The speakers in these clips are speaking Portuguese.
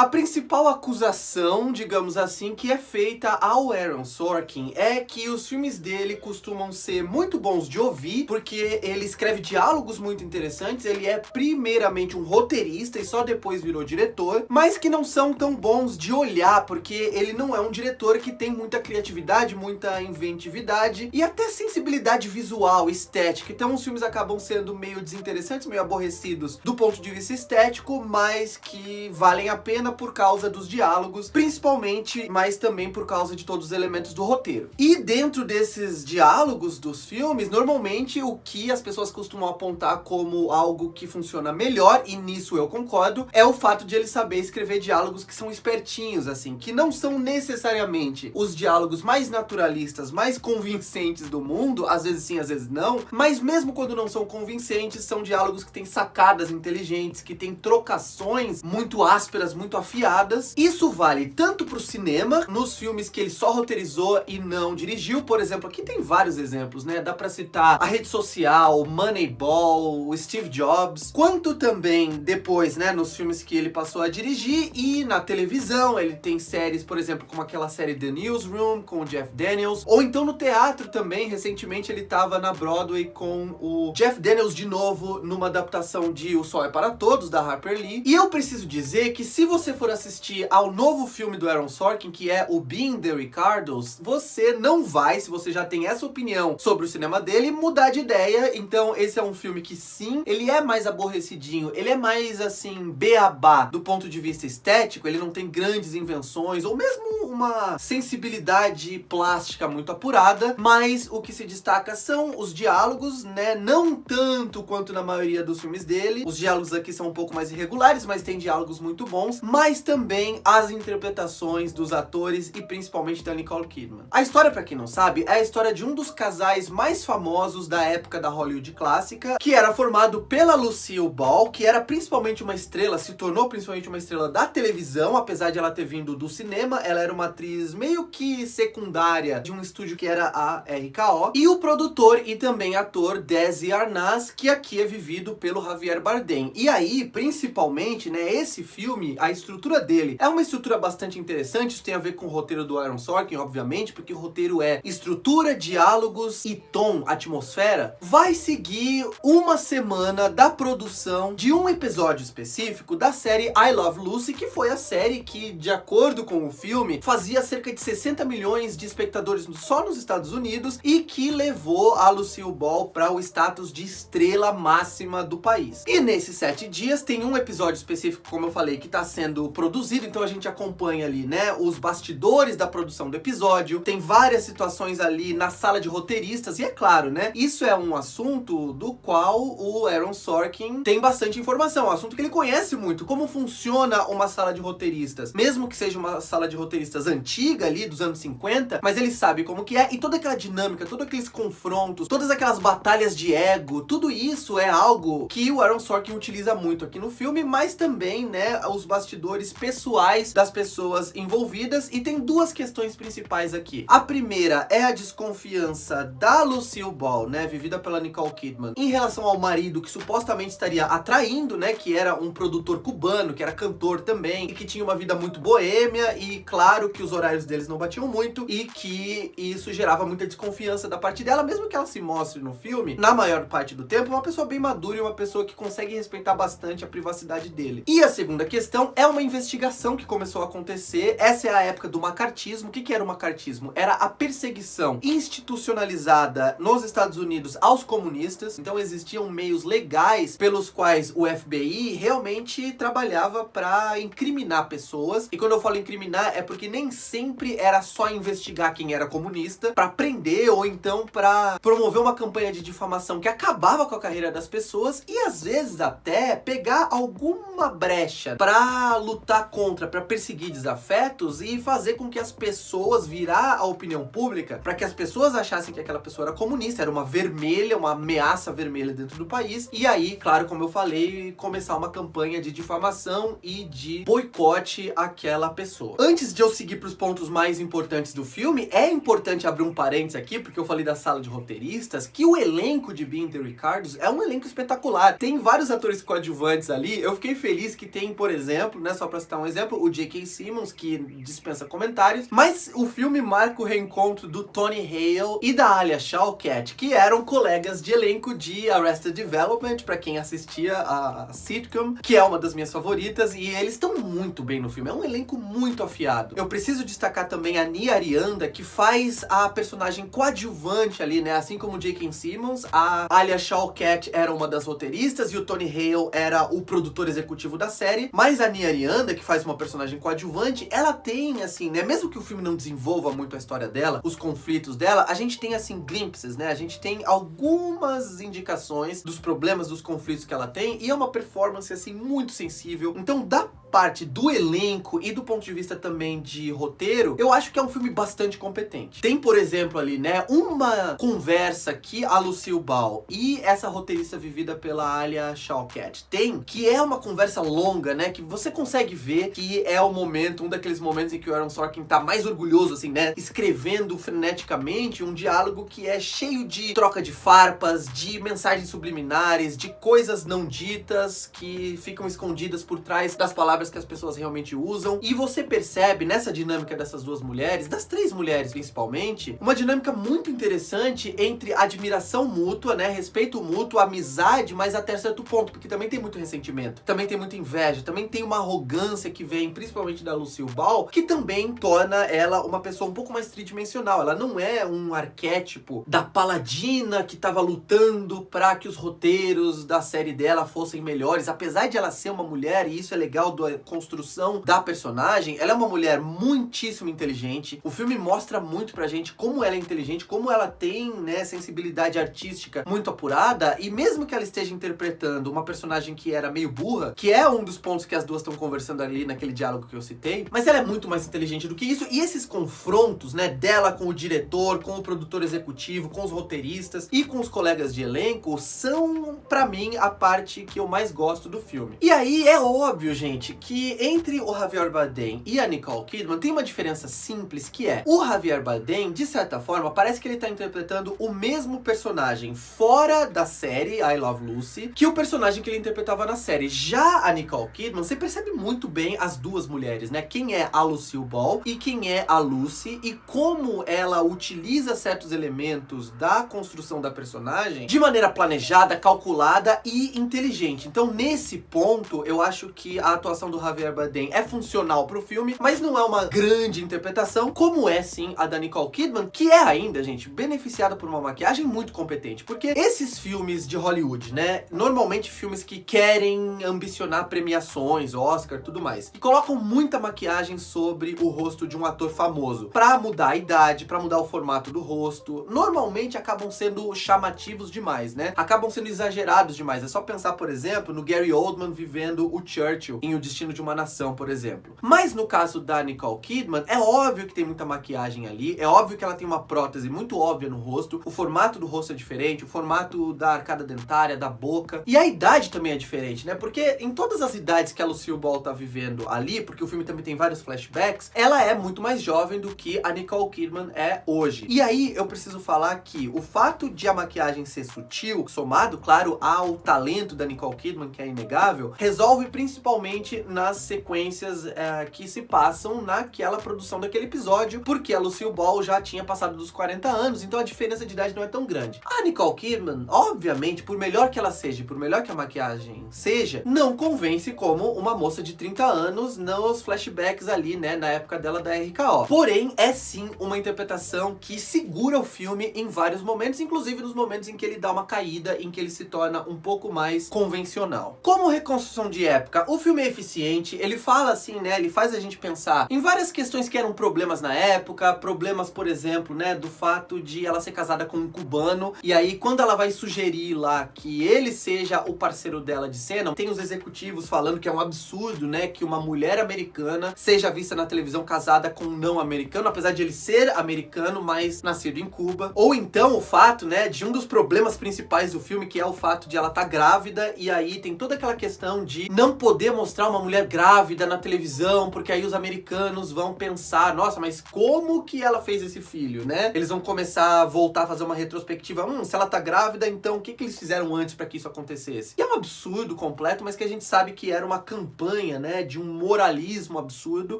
A principal acusação, digamos assim, que é feita ao Aaron Sorkin é que os filmes dele costumam ser muito bons de ouvir, porque ele escreve diálogos muito interessantes, ele é primeiramente um roteirista e só depois virou diretor, mas que não são tão bons de olhar, porque ele não é um diretor que tem muita criatividade, muita inventividade e até sensibilidade visual, estética. Então os filmes acabam sendo meio desinteressantes, meio aborrecidos do ponto de vista estético, mas que valem a pena por causa dos diálogos, principalmente, mas também por causa de todos os elementos do roteiro. E dentro desses diálogos dos filmes, normalmente o que as pessoas costumam apontar como algo que funciona melhor, e nisso eu concordo, é o fato de ele saber escrever diálogos que são espertinhos, assim, que não são necessariamente os diálogos mais naturalistas, mais convincentes do mundo, às vezes sim, às vezes não, mas mesmo quando não são convincentes, são diálogos que têm sacadas inteligentes, que têm trocações muito ásperas, muito afiadas. Isso vale tanto pro cinema, nos filmes que ele só roteirizou e não dirigiu, por exemplo, aqui tem vários exemplos, né? Dá pra citar A Rede Social, Moneyball, o Steve Jobs, quanto também depois, né, nos filmes que ele passou a dirigir e na televisão. Ele tem séries, por exemplo, como aquela série The Newsroom, com o Jeff Daniels, ou então no teatro também. Recentemente ele tava na Broadway com o Jeff Daniels de novo, numa adaptação de O Sol é para Todos, da Harper Lee. E eu preciso dizer que se você for assistir ao novo filme do Aaron Sorkin, que é o Being the Ricardos, você não vai, se você já tem essa opinião sobre o cinema dele, mudar de ideia. Então esse é um filme que sim, ele é mais aborrecidinho, ele é mais assim, beabá do ponto de vista estético, ele não tem grandes invenções, ou mesmo uma sensibilidade plástica muito apurada, mas o que se destaca são os diálogos, né, não tanto quanto na maioria dos filmes dele. Os diálogos aqui são um pouco mais irregulares, mas tem diálogos muito bons, mas também as interpretações dos atores e principalmente da Nicole Kidman. A história, pra quem não sabe, é a história de um dos casais mais famosos da época da Hollywood clássica, que era formado pela Lucille Ball, que era principalmente uma estrela, se tornou principalmente uma estrela da televisão, apesar de ela ter vindo do cinema. Ela era uma atriz meio que secundária de um estúdio que era a RKO, e o produtor e também ator Desi Arnaz, que aqui é vivido pelo Javier Bardem. E aí, principalmente, né, esse filme, a estrutura dele é uma estrutura bastante interessante. Isso tem a ver com o roteiro do Aaron Sorkin, obviamente, porque o roteiro é estrutura, diálogos e tom, atmosfera. Vai seguir uma semana da produção de um episódio específico da série I Love Lucy, que foi a série que, de acordo com o filme, fazia cerca de 60 milhões de espectadores só nos Estados Unidos e que levou a Lucille Ball para o status de estrela máxima do país. E nesses 7 dias tem um episódio específico, como eu falei, que está sendo produzido, então a gente acompanha ali, né, os bastidores da produção do episódio, tem várias situações ali na sala de roteiristas, e é claro, né, isso é um assunto do qual o Aaron Sorkin tem bastante informação, um assunto que ele conhece muito, como funciona uma sala de roteiristas, mesmo que seja uma sala de roteiristas antiga ali, dos anos 50, mas ele sabe como que é, e toda aquela dinâmica, todos aqueles confrontos, todas aquelas batalhas de ego, tudo isso é algo que o Aaron Sorkin utiliza muito aqui no filme, mas também, né, os bastidores pessoais das pessoas envolvidas. E tem duas questões principais aqui. A primeira é a desconfiança da Lucille Ball, né, vivida pela Nicole Kidman, em relação ao marido que supostamente estaria atraindo, né, que era um produtor cubano, que era cantor também, e que tinha uma vida muito boêmia, e claro que os horários deles não batiam muito, e que isso gerava muita desconfiança da parte dela, mesmo que ela se mostre no filme, na maior parte do tempo, uma pessoa bem madura e uma pessoa que consegue respeitar bastante a privacidade dele. E a segunda questão é uma investigação que começou a acontecer. Essa é a época do macartismo. O que era o macartismo? Era a perseguição institucionalizada nos Estados Unidos aos comunistas. Então existiam meios legais pelos quais o FBI realmente trabalhava para incriminar pessoas. E quando eu falo incriminar, é porque nem sempre era só investigar quem era comunista para prender, ou então para promover uma campanha de difamação que acabava com a carreira das pessoas, e às vezes até pegar alguma brecha para lutar contra, para perseguir desafetos e fazer com que as pessoas, virar a opinião pública, para que as pessoas achassem que aquela pessoa era comunista, era uma vermelha, uma ameaça vermelha dentro do país. E aí, claro, como eu falei, começar uma campanha de difamação e de boicote àquela pessoa. Antes de eu seguir para os pontos mais importantes do filme, é importante abrir um parênteses aqui, porque eu falei da sala de roteiristas, que o elenco de Being the Ricardos é um elenco espetacular. Tem vários atores coadjuvantes ali. Eu fiquei feliz que tem, por exemplo, né, né? Só pra citar um exemplo, o J.K. Simmons, que dispensa comentários. Mas o filme marca o reencontro do Tony Hale e da Alia Shawkat, que eram colegas de elenco de Arrested Development, pra quem assistia a sitcom, que é uma das minhas favoritas, e eles estão muito bem no filme. É um elenco muito afiado. Eu preciso destacar também a Nia Arianda, que faz a personagem coadjuvante ali, né? Assim como o J.K. Simmons, a Alia Shawkat era uma das roteiristas e o Tony Hale era o produtor executivo da série. Mas a Nia Arianda, que faz uma personagem coadjuvante, ela tem, assim, né? Mesmo que o filme não desenvolva muito a história dela, os conflitos dela, a gente tem, assim, glimpses, né? A gente tem algumas indicações dos problemas, dos conflitos que ela tem, e é uma performance, assim, muito sensível. Então, da parte do elenco e do ponto de vista também de roteiro, eu acho que é um filme bastante competente. Tem, por exemplo, ali, né, uma conversa que a Lucille Ball e essa roteirista vivida pela Alia Shawkat tem, que é uma conversa longa, né, que você consegue ver que é o momento, um daqueles momentos em que o Aaron Sorkin tá mais orgulhoso, assim, né, escrevendo freneticamente um diálogo que é cheio de troca de farpas, de mensagens subliminares, de coisas não ditas que ficam escondidas por trás das palavras que as pessoas realmente usam. E você percebe nessa dinâmica dessas duas mulheres, das três mulheres principalmente, uma dinâmica muito interessante entre admiração mútua, né, respeito mútuo, amizade, mas até certo ponto, porque também tem muito ressentimento, também tem muita inveja, também tem uma arrogância que vem principalmente da Lucille Ball, que também torna ela uma pessoa um pouco mais tridimensional. Ela não é um arquétipo da paladina que tava lutando para que os roteiros da série dela fossem melhores, apesar de ela ser uma mulher, e isso é legal da construção da personagem. Ela é uma mulher muitíssimo inteligente. O filme mostra muito pra gente como ela é inteligente, como ela tem, né, sensibilidade artística muito apurada, e mesmo que ela esteja interpretando uma personagem que era meio burra, que é um dos pontos que as duas estão conversando ali naquele diálogo que eu citei, mas ela é muito mais inteligente do que isso, e esses confrontos, né, dela com o diretor, com o produtor executivo, com os roteiristas e com os colegas de elenco, são, pra mim, a parte que eu mais gosto do filme. E aí, é óbvio, gente, que entre o Javier Bardem e a Nicole Kidman tem uma diferença simples, que é o Javier Bardem, de certa forma, parece que ele tá interpretando o mesmo personagem fora da série I Love Lucy que o personagem que ele interpretava na série. Já a Nicole Kidman, você percebe muito bem as duas mulheres, né? Quem é a Lucille Ball e quem é a Lucy, e como ela utiliza certos elementos da construção da personagem de maneira planejada, calculada e inteligente. Então, nesse ponto, eu acho que a atuação do Javier Bardem é funcional pro filme, mas não é uma grande interpretação, como é sim a da Nicole Kidman, que é ainda, gente, beneficiada por uma maquiagem muito competente, porque esses filmes de Hollywood, né, normalmente filmes que querem ambicionar premiações, Oscar, tudo mais, que colocam muita maquiagem sobre o rosto de um ator famoso, pra mudar a idade, pra mudar o formato do rosto, normalmente acabam sendo chamativos demais, né, acabam sendo exagerados demais. É só pensar, por exemplo, no Gary Oldman vivendo o Churchill em O Destino de uma Nação, por exemplo. Mas no caso da Nicole Kidman, é óbvio que tem muita maquiagem ali, é óbvio que ela tem uma prótese muito óbvia no rosto, o formato do rosto é diferente, o formato da arcada dentária, da boca, e a idade também é diferente, né, porque em todas as idades que a Lucille Ball tá vivendo ali, porque o filme também tem vários flashbacks, ela é muito mais jovem do que a Nicole Kidman é hoje. E aí eu preciso falar que o fato de a maquiagem ser sutil, somado, claro, ao talento da Nicole Kidman, que é inegável, resolve principalmente nas sequências que se passam naquela produção daquele episódio, porque a Lucille Ball já tinha passado dos 40 anos, então a diferença de idade não é tão grande. A Nicole Kidman, obviamente, por melhor que ela seja, por melhor que a maquiagem seja, não convence como uma moça de 30 anos nos flashbacks ali, né, na época dela da RKO. Porém, é sim uma interpretação que segura o filme em vários momentos, inclusive nos momentos em que ele dá uma caída, em que ele se torna um pouco mais convencional. Como reconstrução de época, o filme é eficiente, ele fala assim, né, ele faz a gente pensar em várias questões que eram problemas na época, problemas, por exemplo, né, do fato de ela ser casada com um cubano, e aí quando ela vai sugerir lá que ele seja o parceiro dela de cena, tem os executivos falando que é um absurdo, né, que uma mulher americana seja vista na televisão casada com um não americano, apesar de ele ser americano, mas nascido em Cuba. Ou então o fato, né, de um dos problemas principais do filme, que é o fato de ela estar grávida, e aí tem toda aquela questão de não poder mostrar uma mulher grávida na televisão, porque aí os americanos vão pensar, nossa, mas como que ela fez esse filho, né? Eles vão começar a voltar a fazer uma retrospectiva, se ela tá grávida, então o que que eles fizeram antes pra que isso acontecesse? E é um absurdo completo, mas que a gente sabe que era uma campanha, né, de um moralismo absurdo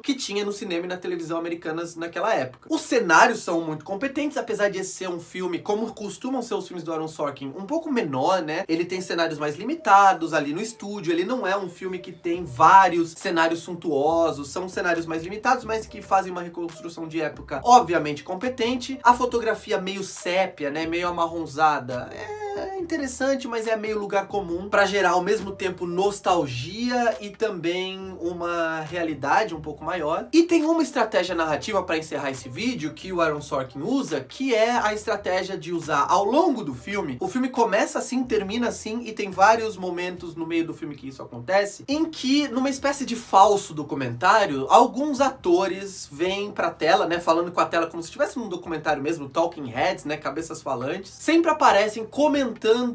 que tinha no cinema e na televisão americanas naquela época. Os cenários são muito competentes, apesar de esse ser um filme, como costumam ser os filmes do Aaron Sorkin, um pouco menor, né? Ele tem cenários mais limitados ali no estúdio, ele não é um filme que tem vários cenários suntuosos, são cenários mais limitados, mas que fazem uma reconstrução de época obviamente competente. A fotografia meio sépia, né, meio amarronzada, é interessante, mas é meio lugar comum pra gerar ao mesmo tempo nostalgia e também uma realidade um pouco maior. E tem uma estratégia narrativa pra encerrar esse vídeo que o Aaron Sorkin usa, que é a estratégia de usar ao longo do filme. O filme começa assim, termina assim, e tem vários momentos no meio do filme que isso acontece, em que, numa espécie de falso documentário, alguns atores vêm pra tela, né, falando com a tela como se estivesse num documentário mesmo, talking heads, né, cabeças falantes, sempre aparecem comentando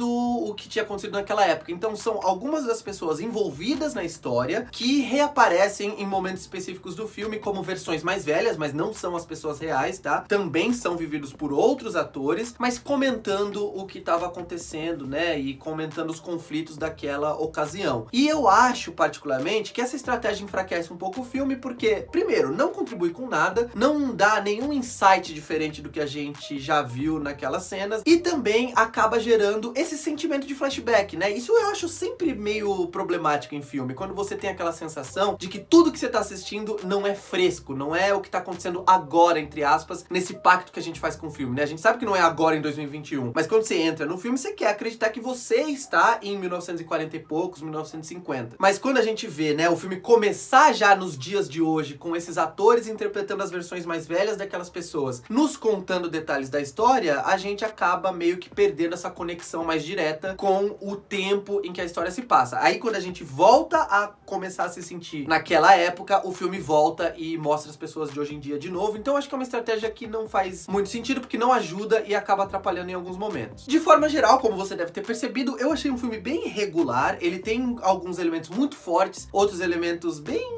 o que tinha acontecido naquela época. Então são algumas das pessoas envolvidas na história que reaparecem em momentos específicos do filme como versões mais velhas, mas não são as pessoas reais, tá? Também são vividos por outros atores, mas comentando o que estava acontecendo, né? E comentando os conflitos daquela ocasião. E eu acho, particularmente, que essa estratégia enfraquece um pouco o filme, porque, primeiro, não contribui com nada, não dá nenhum insight diferente do que a gente já viu naquelas cenas, e também acaba gerando esse sentimento de flashback, né? Isso eu acho sempre meio problemático em filme, quando você tem aquela sensação de que tudo que você tá assistindo não é fresco, não é o que tá acontecendo agora, entre aspas, nesse pacto que a gente faz com o filme, né? A gente sabe que não é agora em 2021, mas quando você entra no filme, você quer acreditar que você está em 1940 e poucos, 1950. Mas quando a gente vê, né, o filme começar já nos dias de hoje, com esses atores interpretando as versões mais velhas daquelas pessoas, nos contando detalhes da história, a gente acaba meio que perdendo essa conexão mais direta com o tempo em que a história se passa. Aí quando a gente volta a começar a se sentir naquela época, o filme volta e mostra as pessoas de hoje em dia de novo. Então acho que é uma estratégia que não faz muito sentido, porque não ajuda e acaba atrapalhando em alguns momentos. De forma geral, como você deve ter percebido, eu achei um filme bem regular. Ele tem alguns elementos muito fortes, outros elementos bem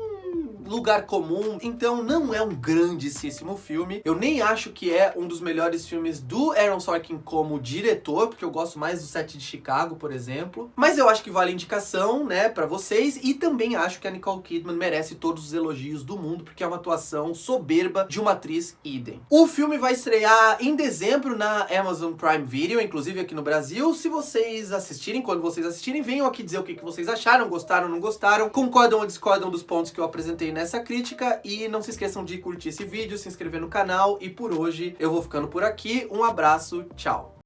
lugar comum, então não é um grandíssimo filme. Eu nem acho que é um dos melhores filmes do Aaron Sorkin como diretor, porque eu gosto mais do Set de Chicago, por exemplo. Mas eu acho que vale a indicação, né, pra vocês, e também acho que a Nicole Kidman merece todos os elogios do mundo, porque é uma atuação soberba de uma atriz idem. O filme vai estrear em dezembro na Amazon Prime Video, inclusive aqui no Brasil. Se vocês assistirem, quando vocês assistirem, venham aqui dizer o que vocês acharam, gostaram, não gostaram, concordam ou discordam dos pontos que eu apresentei nessa crítica, e não se esqueçam de curtir esse vídeo, se inscrever no canal, e por hoje eu vou ficando por aqui. Um abraço, tchau!